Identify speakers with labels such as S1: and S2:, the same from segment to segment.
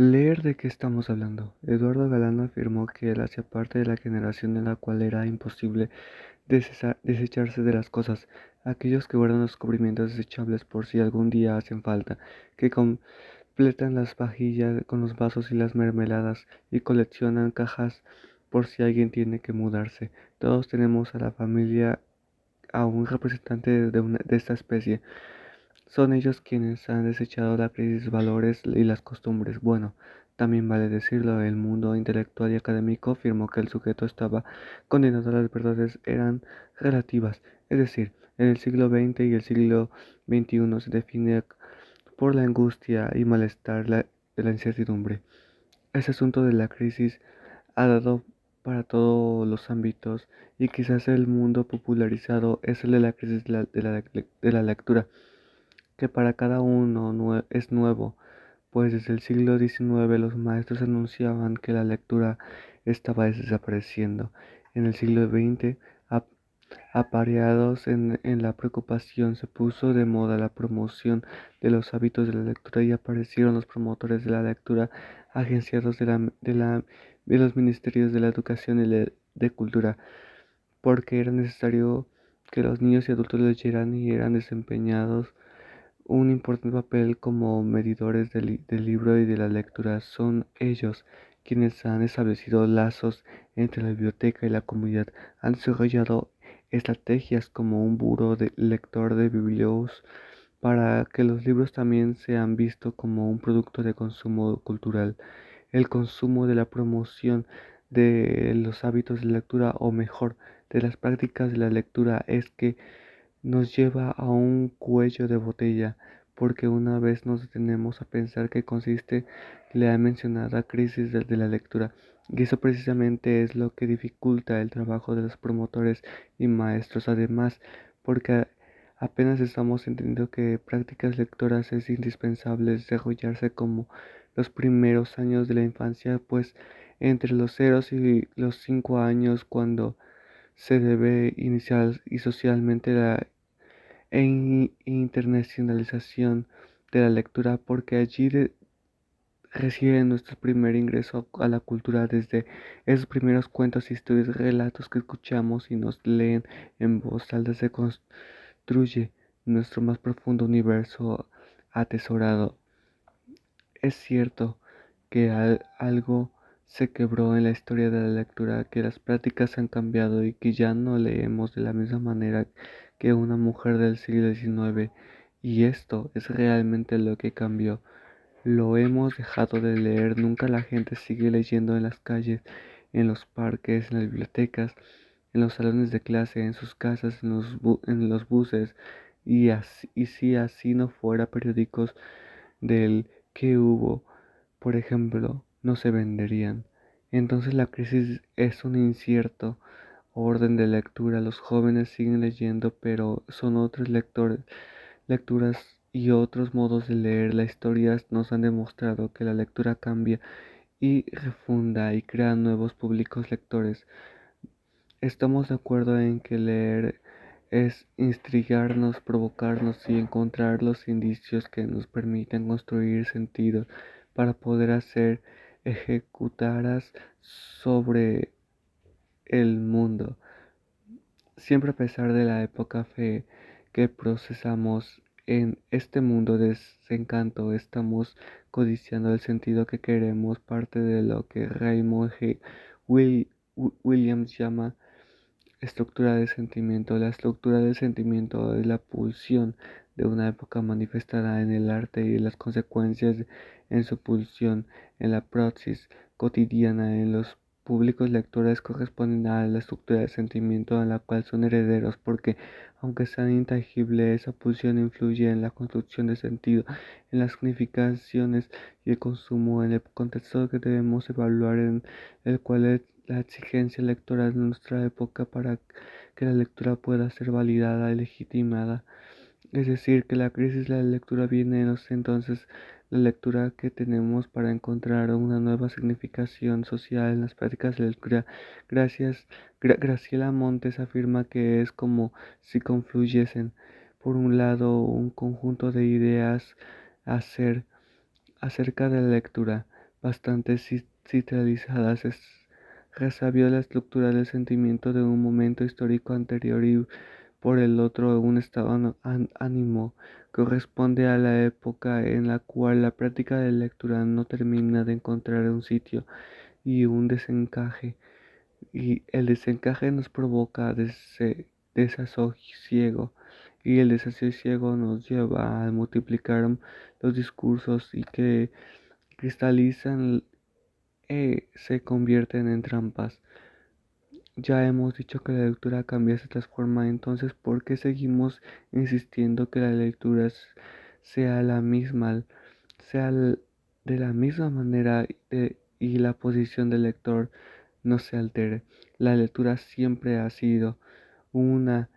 S1: Leer de qué estamos hablando. Eduardo Galán afirmó que él hacía parte de la generación en la cual era imposible desecharse de las cosas, aquellos que guardan los cubrimientos desechables por si algún día hacen falta, que completan las vajillas con los vasos y las mermeladas y coleccionan cajas por si alguien tiene que mudarse. Todos tenemos a la familia a un representante de esta especie. Son ellos quienes han desechado la crisis valores y las costumbres. Bueno, también vale decirlo, el mundo intelectual y académico afirmó que el sujeto estaba condenado a las verdades eran relativas, es decir, en el siglo XX y el siglo XXI se define por la angustia y malestar de la incertidumbre. Ese asunto de la crisis ha dado para todos los ámbitos y quizás el mundo popularizado es el de la crisis de la lectura que para cada uno es nuevo, pues desde el siglo XIX los maestros anunciaban que la lectura estaba desapareciendo. En el siglo XX, ap- apareados en la preocupación, se puso de moda la promoción de los hábitos de la lectura y aparecieron los promotores de la lectura agenciados de los ministerios de la educación de cultura, porque era necesario que los niños y adultos leyeran y eran desempeñados un importante papel como medidores del libro y de la lectura. Son ellos quienes han establecido lazos entre la biblioteca y la comunidad. Han desarrollado estrategias como un buro de lector de biblios para que los libros también sean vistos como un producto de consumo cultural. El consumo de la promoción de los hábitos de lectura, o mejor, de las prácticas de la lectura, es que nos lleva a un cuello de botella, porque una vez nos detenemos a pensar que consiste la mencionada crisis de la lectura, y eso precisamente es lo que dificulta el trabajo de los promotores y maestros, además, porque apenas estamos entendiendo que prácticas lectoras es indispensable desarrollarse como los primeros años de la infancia, pues entre los 0 y los 5 años cuando se debe iniciar y socialmente la internacionalización de la lectura, porque allí recibe nuestro primer ingreso a la cultura desde esos primeros cuentos, historias, relatos que escuchamos y nos leen en voz alta. Se construye nuestro más profundo universo atesorado. Es cierto que algo se quebró en la historia de la lectura, que las prácticas han cambiado y que ya no leemos de la misma manera que una mujer del siglo XIX. Y esto es realmente lo que cambió. Lo hemos dejado de leer, nunca la gente sigue leyendo en las calles, en los parques, en las bibliotecas, en los salones de clase, en sus casas, en los buses. Y si así no fuera, periódicos del que hubo, por ejemplo, no se venderían. Entonces la crisis es un incierto orden de lectura. Los jóvenes siguen leyendo, pero son otros lecturas y otros modos de leer. Las historias nos han demostrado que la lectura cambia y refunda y crea nuevos públicos lectores. Estamos de acuerdo en que leer es intrigarnos, provocarnos y encontrar los indicios que nos permiten construir sentido para poder hacer ejecutaras sobre el mundo. Siempre a pesar de la época fe que procesamos en este mundo de desencanto, estamos codiciando el sentido que queremos, parte de lo que Raymond Will- Williams llama estructura de sentimiento. La estructura del sentimiento es la pulsión de una época manifestada en el arte y las consecuencias en su pulsión en la praxis cotidiana en los públicos lectores corresponden a la estructura de sentimiento a la cual son herederos, porque aunque sea intangible, esa pulsión influye en la construcción de sentido, en las significaciones y el consumo, en el contexto que debemos evaluar, en el cual la exigencia lectora de nuestra época para que la lectura pueda ser validada y legitimada. Es decir, que la crisis de la lectura viene entonces la lectura que tenemos para encontrar una nueva significación social en las prácticas de lectura. Graciela Montes afirma que es como si confluyesen, por un lado, un conjunto de ideas a hacer acerca de la lectura, bastante citalizadas, es resabio la estructura del sentimiento de un momento histórico anterior y por el otro un estado ánimo corresponde a la época en la cual la práctica de lectura no termina de encontrar un sitio y un desencaje, y el desencaje nos provoca desasosiego, y el desasosiego nos lleva a multiplicar los discursos y que cristalizan, se convierten en trampas. Ya hemos dicho que la lectura cambia, se transforma, entonces ¿por qué seguimos insistiendo que la lectura sea la misma, sea de la misma manera, y la posición del lector no se altere? La lectura siempre ha sido una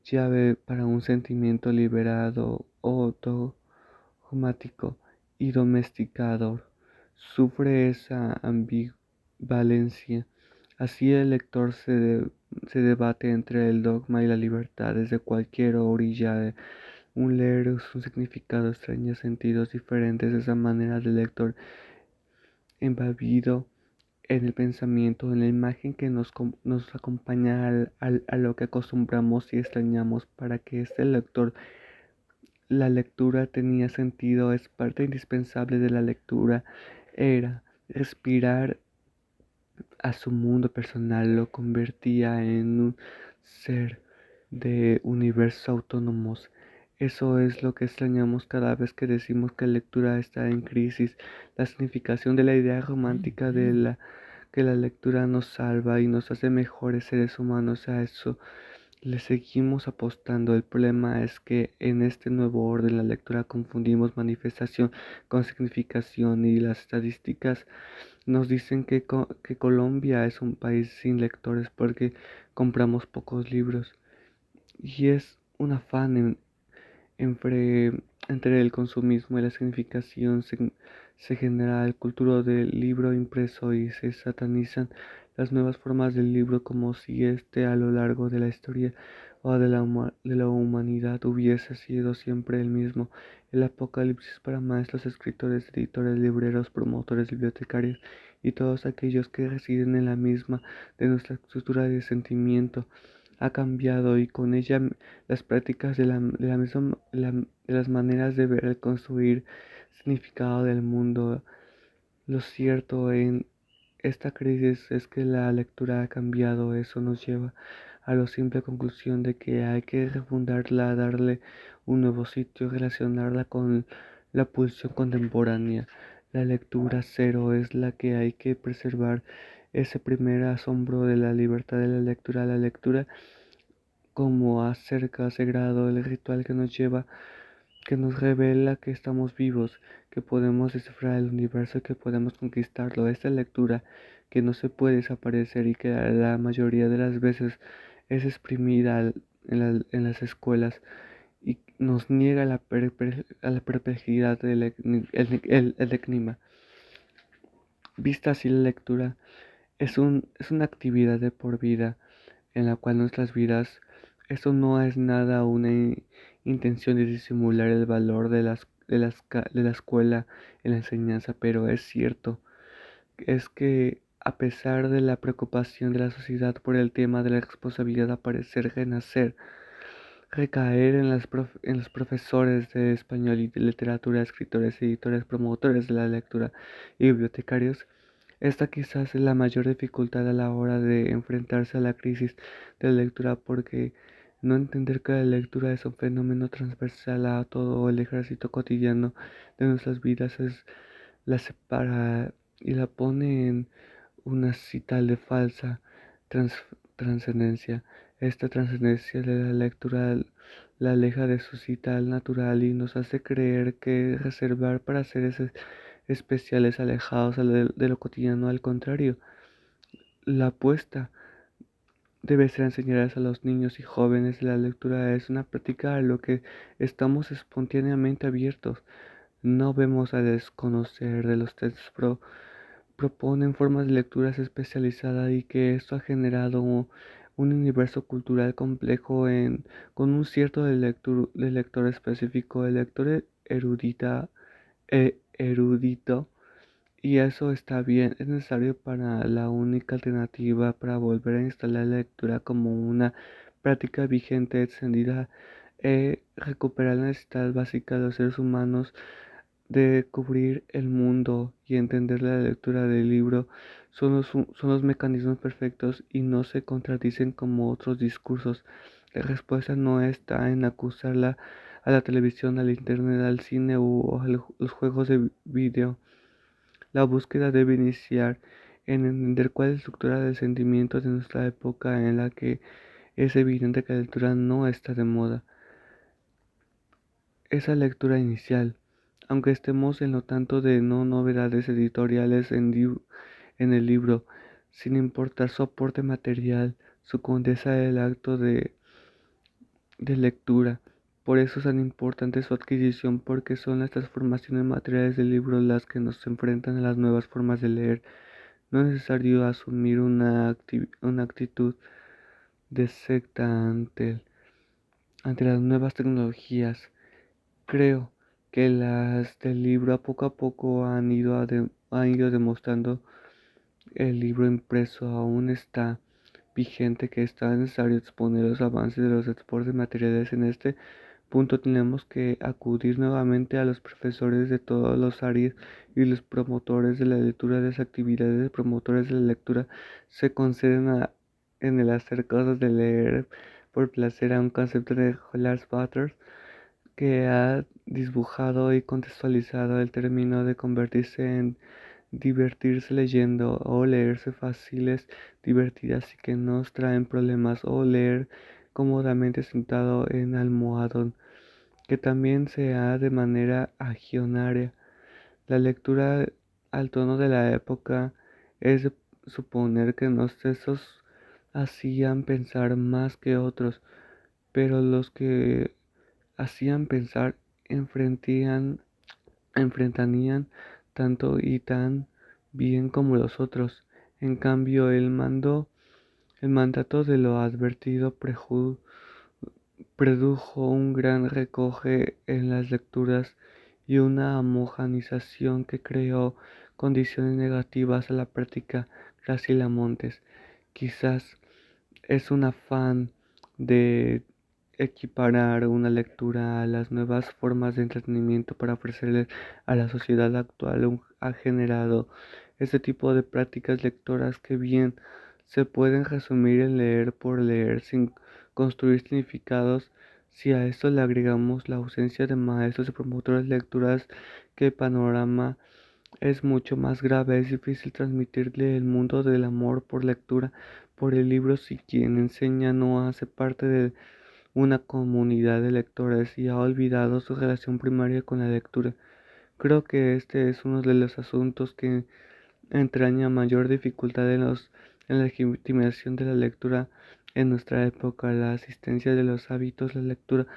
S1: llave para un sentimiento liberado o dogmático y domesticador. Sufre esa ambivalencia. Así el lector se debate entre el dogma y la libertad desde cualquier orilla. Un leer es un significado extraño, sentidos diferentes. Esa manera del lector embebido en el pensamiento, en la imagen que nos acompaña a lo que acostumbramos y extrañamos. Para que este lector, la lectura tenía sentido, es parte indispensable de la lectura, era respirar a su mundo personal, lo convertía en un ser de universos autónomos. Eso es lo que extrañamos cada vez que decimos que la lectura está en crisis. La significación de la idea romántica de que la lectura nos salva y nos hace mejores seres humanos, a eso le seguimos apostando. El problema es que en este nuevo orden la lectura confundimos manifestación con significación, y las estadísticas nos dicen que Colombia es un país sin lectores porque compramos pocos libros, y es un afán entre, entre el consumismo y la significación. Se genera el cultura del libro impreso y se satanizan las nuevas formas del libro, como si este a lo largo de la historia o de la humanidad hubiese sido siempre el mismo. El apocalipsis para maestros, escritores, editores, libreros, promotores, bibliotecarios y todos aquellos que residen en la misma de nuestra estructura de sentimiento ha cambiado, y con ella las prácticas de la misma, de las maneras de ver, el construir significado del mundo. Lo cierto en esta crisis es que la lectura ha cambiado. Eso nos lleva a la simple conclusión de que hay que refundarla, darle un nuevo sitio, relacionarla con la pulsión contemporánea. La lectura cero es la que hay que preservar, ese primer asombro de la libertad de la lectura como acerca sagrado, el ritual que nos lleva, que nos revela que estamos vivos, que podemos descifrar el universo, que podemos conquistarlo. Esta lectura que no se puede desaparecer y que la mayoría de las veces es exprimida en las escuelas y nos niega a la perplejidad del el enigma. Vista así, la lectura es una actividad de por vida en la cual nuestras vidas, eso no es nada una intención de disimular el valor de la escuela en la enseñanza, pero es cierto, es que a pesar de la preocupación de la sociedad por el tema de la responsabilidad, aparecer, renacer, recaer en, en los profesores de español y de literatura, escritores, editores, promotores de la lectura y bibliotecarios, esta quizás es la mayor dificultad a la hora de enfrentarse a la crisis de la lectura, porque no entender que la lectura es un fenómeno transversal a todo el ejército cotidiano de nuestras vidas la separa y la pone en una cital de falsa trans- trascendencia. Esta trascendencia de la lectura la aleja de su cital natural y nos hace creer que reservar para seres especiales, alejados de lo cotidiano. Al contrario, la apuesta debe ser enseñar a los niños y jóvenes. La lectura es una práctica a lo que estamos espontáneamente abiertos. No vemos a desconocer de los textos, proponen formas de lecturas especializadas, y que esto ha generado un universo cultural complejo con un cierto de lector específico, el lector erudita, erudito y eso está bien. Es necesario para la única alternativa para volver a instalar la lectura como una práctica vigente extendida, recuperar la necesidad básica de los seres humanos de cubrir el mundo y entender la lectura del libro son los mecanismos perfectos y no se contradicen como otros discursos. La respuesta no está en acusarla a la televisión, al internet, al cine o a los juegos de video. La búsqueda debe iniciar en entender cuál es la estructura de sentimientos de nuestra época en la que es evidente que la lectura no está de moda. Esa lectura inicial, aunque estemos en lo tanto de no novedades editoriales en el libro, sin importar su aporte material, su condesa del acto de lectura. Por eso es tan importante su adquisición, porque son las transformaciones materiales del libro las que nos enfrentan a las nuevas formas de leer. No es necesario asumir una actitud de secta ante las nuevas tecnologías. Creo que las del libro a poco han ido demostrando el libro impreso aún está vigente, que está necesario exponer los avances de los transportes materiales. En este punto tenemos que acudir nuevamente a los profesores de todos los áreas y los promotores de la lectura. De las actividades de promotores de la lectura se conceden en el hacer cosas de leer por placer a un concepto de Lars Butters, que ha dibujado y contextualizado el término de convertirse en divertirse leyendo o leerse fáciles, divertidas y que nos traen problemas, o leer cómodamente sentado en almohadón, que también se ha de manera agionaria. La lectura al tono de la época es de suponer que los textos hacían pensar más que otros, pero los que hacían pensar enfrentarían tanto y tan bien como los otros. En cambio, el mandato de lo advertido produjo un gran recoge en las lecturas y una homogenización que creó condiciones negativas a la práctica. Graciela Montes. Quizás es un afán de equiparar una lectura a las nuevas formas de entretenimiento para ofrecerle a la sociedad actual. Ha generado este tipo de prácticas lectoras que bien se pueden resumir en leer por leer sin construir significados. Si a esto le agregamos la ausencia de maestros y promotores de lecturas, que el panorama es mucho más grave. Es difícil transmitirle el mundo del amor por lectura, por el libro, si quien enseña no hace parte de una comunidad de lectores y ha olvidado su relación primaria con la lectura. Creo que este es uno de los asuntos que entraña mayor dificultad en la legitimación de la lectura en nuestra época. La asistencia de los hábitos, la lectura,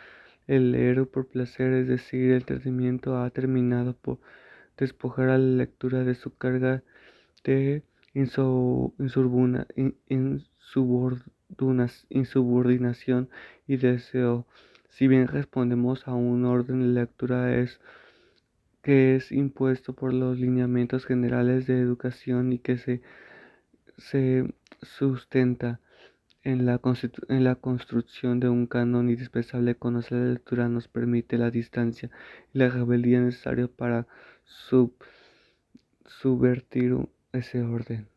S1: el leer por placer, es decir, el entretenimiento, ha terminado por despojar a la lectura de su carga de insubordinación y deseo. Si bien respondemos a un orden de lectura que es impuesto por los lineamientos generales de educación y que se sustenta en la construcción de un canon indispensable, conocer la lectura nos permite la distancia y la rebeldía necesaria para subvertir ese orden.